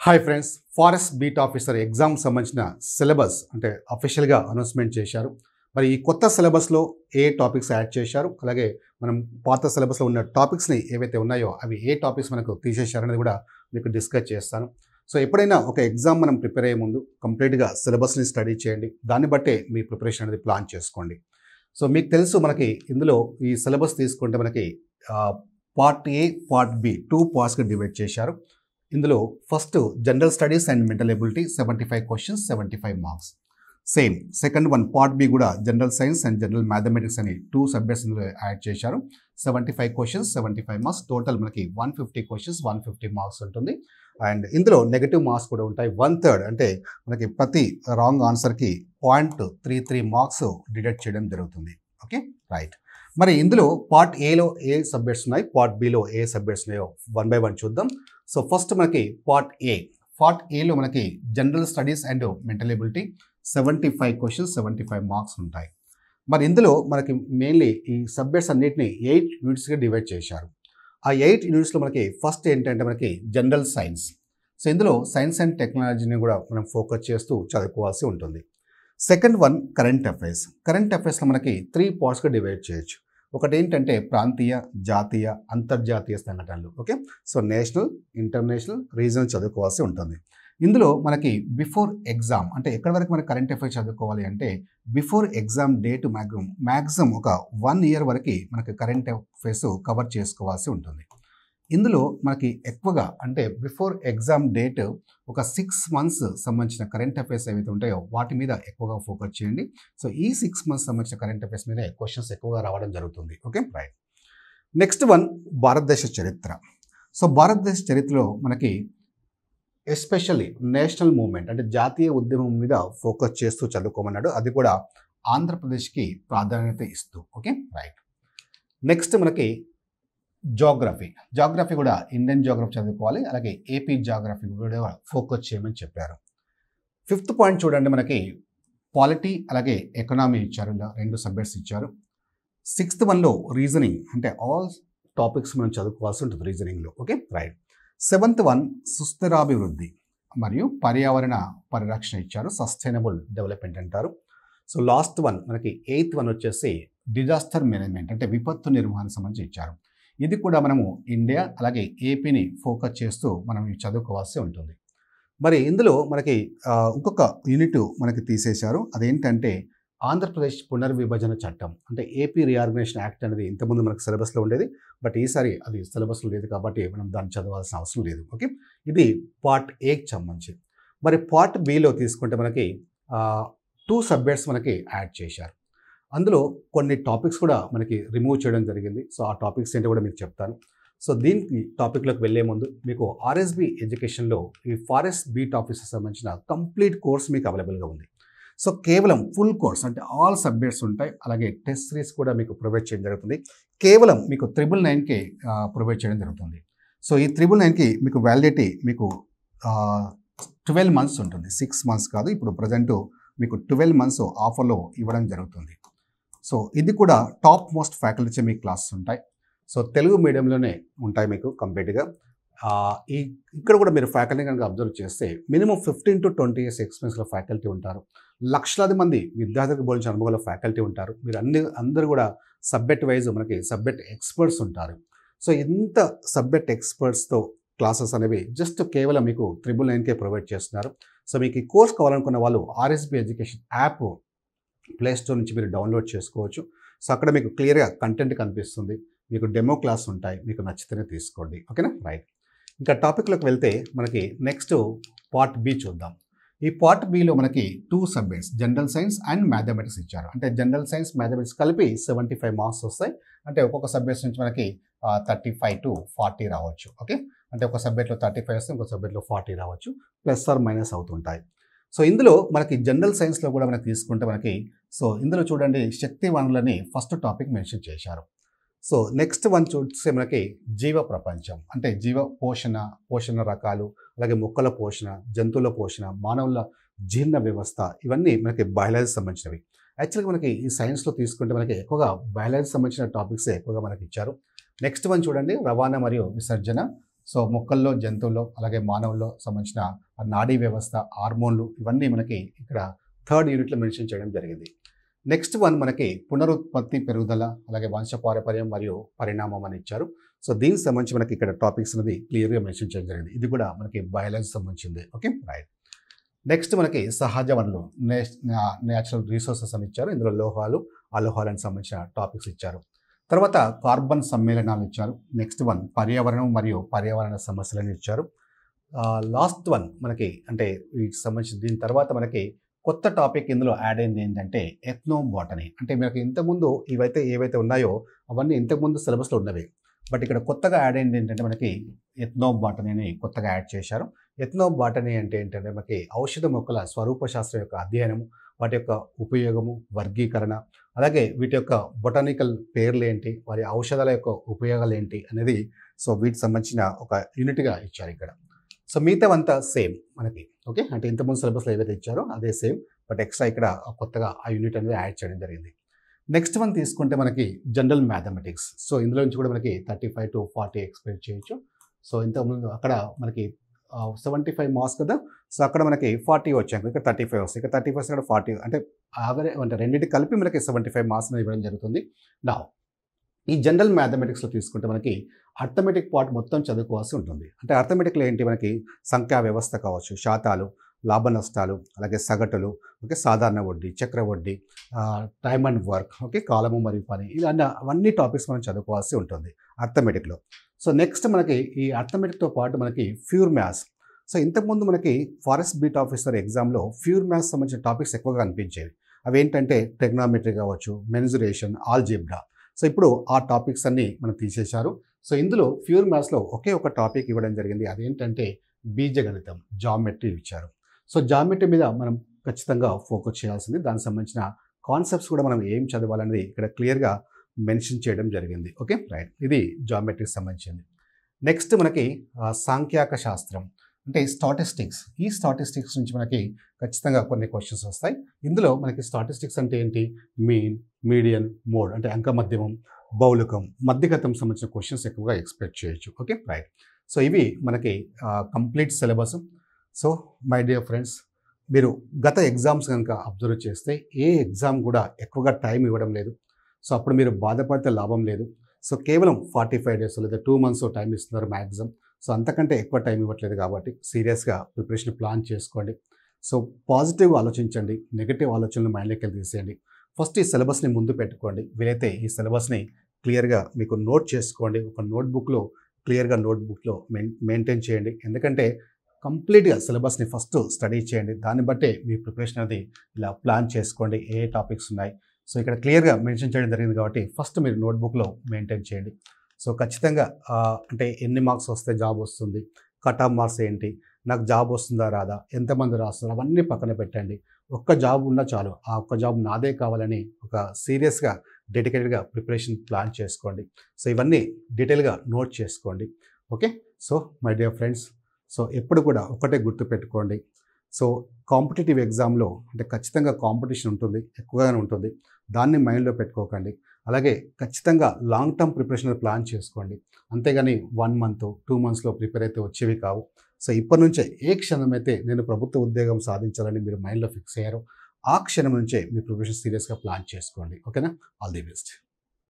Hi friends, forest beat officer exam సంబంధించిన syllabus అంటే అఫీషియల్గా అనౌన్స్మెంట్ చేశారు. మరి ఈ కొత్త సిలబస్లో ఏ టాపిక్స్ యాడ్ చేశారు, అలాగే మనం పాత సిలబస్లో ఉన్న టాపిక్స్ని ఏవైతే ఉన్నాయో అవి ఏ టాపిక్స్ మనకు తీసేశారనేది కూడా మీకు డిస్కస్ చేస్తాను. సో ఎప్పుడైనా ఒక ఎగ్జామ్ మనం ప్రిపేర్ అయ్యే ముందు కంప్లీట్గా సిలబస్ని స్టడీ చేయండి. దాన్ని బట్టే మీ ప్రిపరేషన్ అనేది ప్లాన్ చేసుకోండి. సో మీకు తెలుసు మనకి ఇందులో ఈ సిలబస్ తీసుకుంటే మనకి పార్ట్ ఏ, పార్ట్ బి 2 పార్ట్స్గా డివైడ్ చేశారు. ఇందులో first general studies and mental ability 75 questions 75 marks. Same second one part B కూడా general science and general mathematics అని 2 సబ్జెక్ట్స్ ఇందులో యాడ్ చేశారు. 75 క్వశ్చన్స్ 75 మార్క్స్. టోటల్ మనకి 150 క్వశ్చన్స్ 150 మార్క్స్ ఉంటుంది. అండ్ ఇందులో నెగటివ్ మార్క్స్ కూడా ఉంటాయి. 1/3 అంటే మనకి ప్రతి రాంగ్ ఆన్సర్కి 0.33 మార్క్స్ డిడక్ట్ చేయడం జరుగుతుంది. Okay, right. మరి ఇందులో పార్ట్ ఏలో ఏ సబ్జెక్ట్స్ ఉన్నాయి, పార్ట్ బిలో ఏ సబ్జెక్ట్స్ ఉన్నాయో 1 by 1 చూద్దాం. సో ఫస్ట్ మనకి పార్ట్ ఏలో మనకి general studies and mental ability 75 questions 75 marks ఉంటాయి. మరి ఇందులో మనకి మెయిన్లీ ఈ సబ్జెక్ట్స్ అన్నిటిని 8 యూనిట్స్గా డివైడ్ చేశారు. ఆ 8 యూనిట్స్లో మనకి ఫస్ట్ ఏంటంటే మనకి జనరల్ సైన్స్. సో ఇందులో సైన్స్ అండ్ టెక్నాలజీని కూడా మనం ఫోకస్ చేస్తూ చదువుకోవాల్సి ఉంటుంది. Second one current affairs. Current అఫైర్స్లో మనకి 3 పార్ట్స్గా డివైడ్ చేయొచ్చు. ఒకటి ఏంటంటే ప్రాంతీయ, జాతీయ, అంతర్జాతీయ సంఘటనలు. Okay, so national, international, regional చదువుకోవాల్సి ఉంటుంది. ఇందులో మనకి బిఫోర్ ఎగ్జామ్ అంటే ఎక్కడి వరకు మనకి కరెంట్ అఫైర్స్ చదువుకోవాలి అంటే బిఫోర్ ఎగ్జామ్ డేట్ మ్యాక్సిమం ఒక 1 year వరకు మనకి కరెంట్ అఫైర్స్ కవర్ చేసుకోవాల్సి ఉంటుంది. ఇందులో మనకి ఎక్కువగా అంటే బిఫోర్ ఎగ్జామ్ డేట్ ఒక 6 months సంబంధించిన కరెంట్ అఫైర్స్ ఏవైతే ఉంటాయో వాటి మీద ఎక్కువగా ఫోకస్ చేయండి. సో ఈ 6 months సంబంధించిన కరెంట్ అఫైర్స్ మీద క్వశ్చన్స్ ఎక్కువగా రావడం జరుగుతుంది. Okay, right. నెక్స్ట్ వన్ భారతదేశ చరిత్ర. సో భారతదేశ చరిత్రలో మనకి ఎస్పెషల్లీ నేషనల్ మూవ్మెంట్ అంటే జాతీయ ఉద్యమం మీద ఫోకస్ చేస్తూ చదువుకోమన్నాడు. అది కూడా ఆంధ్రప్రదేశ్కి ప్రాధాన్యత ఇస్తూ. Okay, right. నెక్స్ట్ మనకి జాగ్రఫీ కూడా ఇండియన్ జాగ్రఫీ చదువుకోవాలి, అలాగే ఏపీ జాగ్రఫీ కూడా ఫోకస్ చేయమని చెప్పారు. 5th పాయింట్ చూడండి, మనకి పాలిటీ అలాగే ఎకనామీ ఇచ్చారు. ఇలా 2 సబ్జెక్ట్స్ ఇచ్చారు. 6th వన్లో రీజనింగ్ అంటే ఆల్ టాపిక్స్ మనం చదువుకోవాల్సి ఉంటుంది రీజనింగ్లో. Okay, right. 7th వన్ సుస్థిరాభివృద్ధి మరియు పర్యావరణ పరిరక్షణ ఇచ్చారు. సస్టైనబుల్ డెవలప్మెంట్ అంటారు. సో లాస్ట్ వన్ మనకి 8th వన్ వచ్చేసి డిజాస్టర్ మేనేజ్మెంట్ అంటే విపత్తు నిర్వహణ సంబంధించి ఇచ్చారు. ఇది కూడా మనము ఇండియా అలాగే ఏపీని ఫోకస్ చేస్తూ మనం చదువుకోవాల్సి ఉంటుంది. మరి ఇందులో మనకి ఇంకొక యూనిట్ మనకి తీసేశారు. అదేంటంటే ఆంధ్రప్రదేశ్ పునర్విభజన చట్టం అంటే ఏపీ రీఆర్గనైజేషన్ యాక్ట్ అనేది ఇంతకుముందు మనకు సిలబస్లో ఉండేది. బట్ ఈసారి అది సిలబస్లో లేదు కాబట్టి మనం దాన్ని చదవాల్సిన అవసరం లేదు. ఓకే, ఇది పార్ట్ ఏకి సంబంధించి. మరి పార్ట్ బిలో తీసుకుంటే మనకి 2 సబ్జెక్ట్స్ మనకి యాడ్ చేశారు. అందులో కొన్ని టాపిక్స్ కూడా మనకి రిమూవ్ చేయడం జరిగింది. సో ఆ టాపిక్స్ ఏంటో కూడా మీకు చెప్తాను. సో దీనికి టాపిక్లోకి వెళ్ళే ముందు మీకు ఆర్ఎస్బి ఎడ్యుకేషన్లో ఈ ఫారెస్ట్ బీట్ ఆఫీసర్ సంబంధించిన కంప్లీట్ కోర్స్ మీకు అవైలబుల్గా ఉంది. సో కేవలం ఫుల్ కోర్స్ అంటే ఆల్ సబ్జెక్ట్స్ ఉంటాయి. అలాగే టెస్ట్ సిరీస్ కూడా మీకు ప్రొవైడ్ చేయడం జరుగుతుంది. కేవలం మీకు 999కే ప్రొవైడ్ చేయడం జరుగుతుంది. సో ఈ 999కి మీకు వ్యాలిడిటీ మీకు 12 months ఉంటుంది, 6 months కాదు. ఇప్పుడు ప్రజెంట్ మీకు 12 months ఆఫర్లో ఇవ్వడం జరుగుతుంది. సో ఇది కూడా టాప్ మోస్ట్ ఫ్యాకల్టీ మీకు క్లాసెస్ ఉంటాయి. సో తెలుగు మీడియంలోనే ఉంటాయి మీకు కంప్లీట్గా. ఇక్కడ కూడా మీరు ఫ్యాకల్టీ కనుక అబ్జర్వ్ చేస్తే మినిమం 15 to 20 years ఎక్స్పీరియన్స్లో ఫ్యాకల్టీ ఉంటారు. లక్షలాది మంది విద్యార్థులకు బోధించిన అనుభవంలో ఫ్యాకల్టీ ఉంటారు. మీరు అందరూ కూడా సబ్జెక్ట్ వైజ్ మనకి సబ్జెక్ట్ ఎక్స్పర్ట్స్ ఉంటారు. సో ఇంత సబ్జెక్ట్ ఎక్స్పర్ట్స్తో క్లాసెస్ అనేవి జస్ట్ కేవలం మీకు 999కే ప్రొవైడ్ చేస్తున్నారు. సో మీకు ఈ కోర్స్ కావాలనుకున్న వాళ్ళు RSB education app play store నుంచి మీరు డౌన్లోడ్ చేసుకోవచ్చు. సో అక్కడ మీకు క్లియర్గా కంటెంట్ కనిపిస్తుంది, మీకు డెమో క్లాస్ ఉంటాయి, మీకు నచ్చితేనే తీసుకోండి. ఓకేనా, రైట్. ఇంకా టాపిక్లోకి వెళ్తే మనకి నెక్స్ట్ పార్ట్ బి చూద్దాం. ఈ పార్ట్ బిలో మనకి 2 subjects general science and mathematics ఇచ్చారు. అంటే జనరల్ సైన్స్ మ్యాథమెటిక్స్ కలిపి 75 మార్క్స్ వస్తాయి. అంటే ఒక్కొక్క సబ్జెక్ట్స్ నుంచి మనకి 35 to 40 రావచ్చు. ఓకే, అంటే ఒక సబ్జెక్ట్లో 35 వస్తే ఇంకో సబ్జెక్ట్లో 40 రావచ్చు, ప్లస్ ఆర్ మైనస్ అవుతుంటాయి. సో ఇందులో మనకి జనరల్ సైన్స్లో కూడా మనకి తీసుకుంటే మనకి సో ఇందులో చూడండి శక్తి వనరులని ఫస్ట్ టాపిక్ మెన్షన్ చేశారు. సో నెక్స్ట్ వన్ చూస్తే మనకి జీవ ప్రపంచం అంటే జీవ పోషణ రకాలు, అలాగే మొక్కల పోషణ, జంతువుల పోషణ, మానవుల జీర్ణ వ్యవస్థ, ఇవన్నీ మనకి బయాలజీ సంబంధించినవి. యాక్చువల్గా మనకి ఈ సైన్స్లో తీసుకుంటే మనకి ఎక్కువగా బయాలజీ సంబంధించిన టాపిక్సే ఎక్కువగా మనకి ఇచ్చారు. నెక్స్ట్ వన్ చూడండి రవాణా మరియు విసర్జన. సో మొక్కల్లో, జంతువుల్లో, అలాగే మానవుల్లో సంబంధించిన నాడీ వ్యవస్థ, హార్మోన్లు ఇవన్నీ మనకి ఇక్కడ థర్డ్ యూనిట్లో మెన్షన్ చేయడం జరిగింది. నెక్స్ట్ వన్ మనకి పునరుత్పత్తి, పెరుగుదల, అలాగే వంశపారపర్యం మరియు పరిణామం అని ఇచ్చారు. సో దీనికి సంబంధించి మనకి ఇక్కడ టాపిక్స్ అనేది క్లియర్గా మెన్షన్ చేయడం జరిగింది. ఇది కూడా మనకి బయాలజీ సంబంధించింది. Okay, right. నెక్స్ట్ మనకి సహజ వనరులు, నేచురల్ రిసోర్సెస్ అని ఇచ్చారు. ఇందులో లోహాలు, అలోహాలకు సంబంధించిన టాపిక్స్ ఇచ్చారు. తర్వాత కార్బన్ సమ్మేళనాలు ఇచ్చారు. నెక్స్ట్ వన్ పర్యావరణం మరియు పర్యావరణ సమస్యలను ఇచ్చారు. లాస్ట్ వన్ మనకి అంటే వీటికి సంబంధించి దీని తర్వాత మనకి కొత్త టాపిక్ ఇందులో యాడ్ అయింది ఏంటంటే ఎథ్నోబాటనీ. అంటే మనకి ఇంతకుముందు ఏవైతే ఉన్నాయో అవన్నీ ఇంతకుముందు సిలబస్లో ఉన్నవి. బట్ ఇక్కడ కొత్తగా యాడ్ అయింది ఏంటంటే మనకి ఎథ్నోబాటనీని కొత్తగా యాడ్ చేశారు. ఎథ్నోబాటనీ అంటే ఏంటంటే మనకి ఔషధ మొక్కల స్వరూప శాస్త్రం యొక్క అధ్యయనము, వాటి యొక్క ఉపయోగము, వర్గీకరణ, అలాగే వీటి యొక్క బొటానికల్ పేర్లు ఏంటి, వారి ఔషధాల యొక్క ఉపయోగాలు ఏంటి అనేది సో వీటికి సంబంధించిన ఒక యూనిట్గా ఇచ్చారు ఇక్కడ. సో మిగతావంతా సేమ్ మనకి. ఓకే, అంటే ఇంతకుముందు సిలబస్లో ఏవైతే ఇచ్చారో అదే సేమ్, బట్ ఎక్స్ట్రా ఇక్కడ కొత్తగా ఆ యూనిట్ అనేది యాడ్ చేయడం జరిగింది. నెక్స్ట్ వన్ తీసుకుంటే మనకి జనరల్ మ్యాథమెటిక్స్. సో ఇందులో నుంచి కూడా మనకి 35 to 40 ఎక్స్పెక్ట్ చేయొచ్చు. సో ఇంతకుముందు అక్కడ మనకి 75 మార్క్స్ కదా, సో అక్కడ మనకి 40 వచ్చాయి, ఇక్కడ 35 వస్తాయి, ఇక్కడ 35 ఇక్కడ 40, అంటే యావరేజ్ అంటే రెండింటి కలిపి మనకి 75 మార్క్స్ అనేది ఇవ్వడం జరుగుతుంది. నా ఈ జనరల్ మ్యాథమెటిక్స్లో తీసుకుంటే మనకి అర్థమెటిక్ పార్ట్ మొత్తం చదువుకోవాల్సి ఉంటుంది. అంటే అర్థమెటిక్లో ఏంటి, మనకి సంఖ్యా వ్యవస్థ కావచ్చు, శాతాలు, లాభ నష్టాలు, అలాగే సగటులు, ఓకే, సాధారణ వడ్డీ, చక్ర వడ్డీ, టైమ్ అండ్ వర్క్, ఓకే, కాలము మరియు పని, ఇలా అవన్నీ టాపిక్స్ మనం చదువుకోవాల్సి ఉంటుంది అర్థమెటిక్లో. సో నెక్స్ట్ మనకి ఈ అర్థమెటిక్తో పాటు మనకి ప్యూర్ మ్యాథ్స్. సో ఇంతకుముందు మనకి ఫారెస్ట్ బీట్ ఆఫీసర్ ఎగ్జామ్లో ప్యూర్ మ్యాథ్స్ సంబంధించిన టాపిక్స్ ఎక్కువగా కనిపించేవి. అవి ఏంటంటే ట్రిగ్నామెట్రీ కావచ్చు, మెన్సురేషన్, ఆల్జీబ్రా. సో ఇప్పుడు ఆ టాపిక్స్ అన్నీ మనం తీసేశారు. సో ఇందులో ప్యూర్ మ్యాథ్స్లో ఒకే ఒక టాపిక్ ఇవ్వడం జరిగింది, అదేంటంటే బీజగణితం, జామెట్రీ ఇచ్చారు. సో జామెట్రీ మీద మనం ఖచ్చితంగా ఫోకస్ చేయాల్సింది. దానికి సంబంధించిన కాన్సెప్ట్స్ కూడా మనం ఏం చదవాలనేది ఇక్కడ క్లియర్గా మెన్షన్ చేయడం జరిగింది. Okay, right. ఇది జామెట్రీకి సంబంధించింది. నెక్స్ట్ మనకి సాంఖ్యాక శాస్త్రం అంటే స్టాటిస్టిక్స్. ఈ స్టాటిస్టిక్స్ నుంచి మనకి ఖచ్చితంగా కొన్ని క్వశ్చన్స్ వస్తాయి. ఇందులో మనకి స్టాటిస్టిక్స్ అంటే ఏంటి, మీన్, మీడియన్, మోడ్ అంటే అంక మధ్యమం, బౌలికం, మధ్యగతం సంబంధించిన క్వశ్చన్స్ ఎక్కువగా ఎక్స్పెక్ట్ చేయొచ్చు. Okay, right. సో ఇవి మనకి complete syllabus. So my dear friends, మీరు గత ఎగ్జామ్స్ కనుక అబ్జర్వ్ చేస్తే ఏ ఎగ్జామ్ కూడా ఎక్కువగా టైం ఇవ్వడం లేదు. సో అప్పుడు మీరు బాధపడితే లాభం లేదు. సో కేవలం 45 days లేదా 2 months టైం ఇస్తున్నారు మ్యాక్సిమం. సో అంతకంటే ఎక్కువ టైం ఇవ్వట్లేదు కాబట్టి సీరియస్గా ప్రిపరేషన్ ప్లాన్ చేసుకోండి. సో పాజిటివ్ ఆలోచించండి, నెగిటివ్ ఆలోచనలు మైండ్లోకి వెళ్ళి తీసేయండి. ఫస్ట్ ఈ సిలబస్ని ముందు పెట్టుకోండి. వీలైతే ఈ సిలబస్ని క్లియర్గా మీకు నోట్ చేసుకోండి. ఒక నోట్బుక్లో క్లియర్గా మెయింటైన్ చేయండి. ఎందుకంటే కంప్లీట్గా సిలబస్ని ఫస్ట్ స్టడీ చేయండి. దాన్ని బట్టే మీ ప్రిపరేషన్ అనేది ఇలా ప్లాన్ చేసుకోండి, ఏ టాపిక్స్ ఉన్నాయి. సో ఇక్కడ క్లియర్గా మెన్షన్ చేయడం జరిగింది కాబట్టి ఫస్ట్ మీరు నోట్బుక్లో మెయింటైన్ చేయండి. సో ఖచ్చితంగా అంటే ఎన్ని మార్క్స్ వస్తే జాబ్ వస్తుంది, కట్ ఆఫ్ మార్క్స్ ఏంటి, నాకు జాబ్ వస్తుందా రాదా, ఎంతమంది రాస్తున్నారు, అవన్నీ పక్కన పెట్టండి. ఒక్క జాబ్ ఉన్నా చాలు, ఆ ఒక్క జాబ్ నాదే కావాలని ఒక సీరియస్గా డెడికేటెడ్గా ప్రిపరేషన్ ప్లాన్ చేసుకోండి. సో ఇవన్నీ డీటెయిల్గా నోట్ చేసుకోండి. Okay, so my dear friends, so ఎప్పుడు కూడా ఒకటే గుర్తుపెట్టుకోండి. సో కాంపిటేటివ్ ఎగ్జామ్లో అంటే ఖచ్చితంగా కాంపిటీషన్ ఉంటుంది, ఎక్కువగానే ఉంటుంది. దాన్ని మైండ్లో పెట్టుకోకండి. అలాగే ఖచ్చితంగా లాంగ్ టర్మ్ ప్రిపరేషన్ ప్లాన్ చేసుకోండి. అంతేగాని 1 month 2 monthsలో ప్రిపేర్ అయితే వచ్చేవి కావు. సో ఇప్పటి నుంచే ఏ క్షణం అయితే నేను ప్రభుత్వ ఉద్యోగం సాధించాలని మీరు మైండ్లో ఫిక్స్ అయ్యారో ఆ క్షణం నుంచే మీ ప్రిపరేషన్ సీరియస్గా ప్లాన్ చేసుకోండి. ఓకేనా, ఆల్ ది బెస్ట్.